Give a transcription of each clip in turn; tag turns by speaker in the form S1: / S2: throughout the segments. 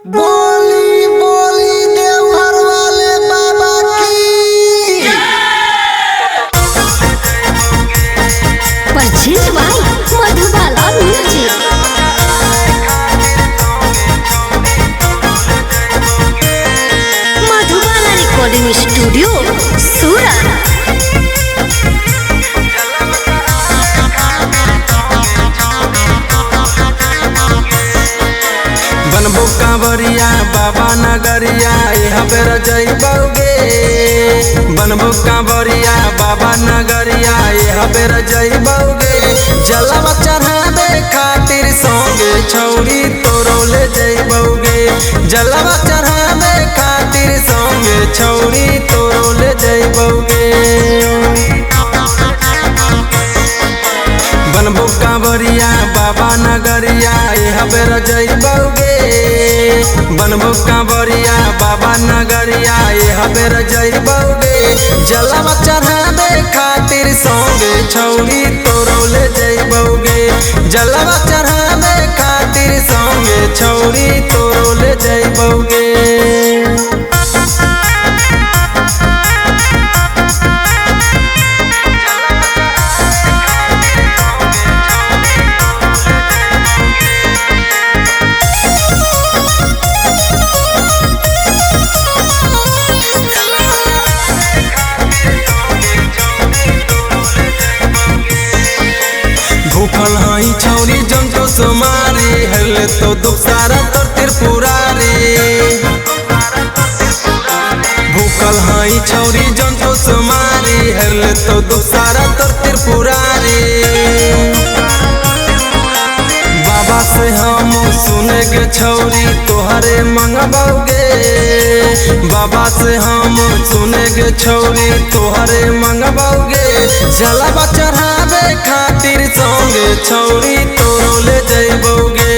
S1: बोली बोली देवघर वाले बाबा की।
S2: Purchase by Madhubala music. Madhubala recording studio Surat.
S1: बनबो कांवरिया बाबा नगरिया यहाँ बेर जइबोगे। बनबो कांवरिया बाबा नगरिया यहाँ बेर जइबोगे। जलवा चढ़ावे खातिर संगे छौरी तोरो ले जइबोगे। जलवा चढ़ावे खातिर संगे छौरी तोरो ले जइबोगे। बनबो कांवरिया बाबा नगरिया यहाँ बेर जइबोगे। बनबो कांवरिया बाबा नगरिया यहाँ बेर जइबोगे। जलवा चढ़ावे खातिर संगे छौरी तोरो ले जइबोगे। जलवा चढ़ावे खातिर संगे छौरी तोरो ले जइबोगे। भूखल हई छौरी जंतो सोमारी हल तो दुख सारा तोर त्रिपुरारी। भूखल हई छौरी जंतो सोमारी हल तो दुख सारा तोर त्रिपुरारी। बाबा से हम सुने के छौरी तोहरे मंगबोगे। बाबा से हम सुने के छौरी तोहरे मंगबोगे। जलवा चढ़ावे खातिर संगे छौरी तोरो ले जइबोगे।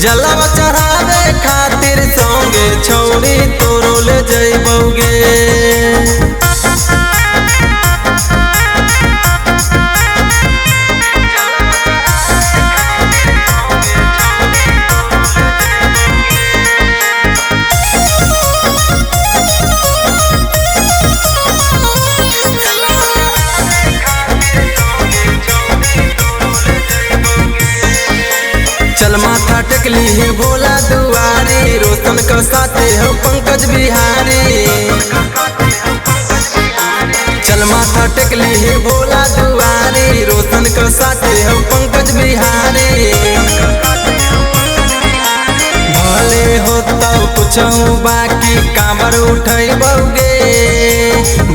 S1: जलवा चढ़ावे खातिर संगे छौरी तोरो ले जइबोगे। चल माथा टेकली है भोला दुआरी। रोशन का साथे हो पंकज बिहारी। चल माथा टेकली है भोला दुआरी। रोशन का साथे हो पंकज बिहारी। भले हो तो कुछ बाकी कांवर उठैबोगे।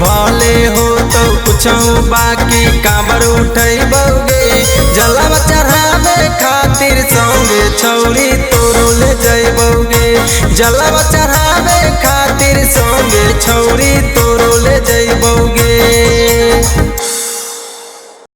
S1: भले हो तो कुछ बाकी कांवर उठैबोगे। जलवा चढ़ावे खातिर संगे छौरी तोरो ले जइबोगे। जलवा चढ़ावे खातिर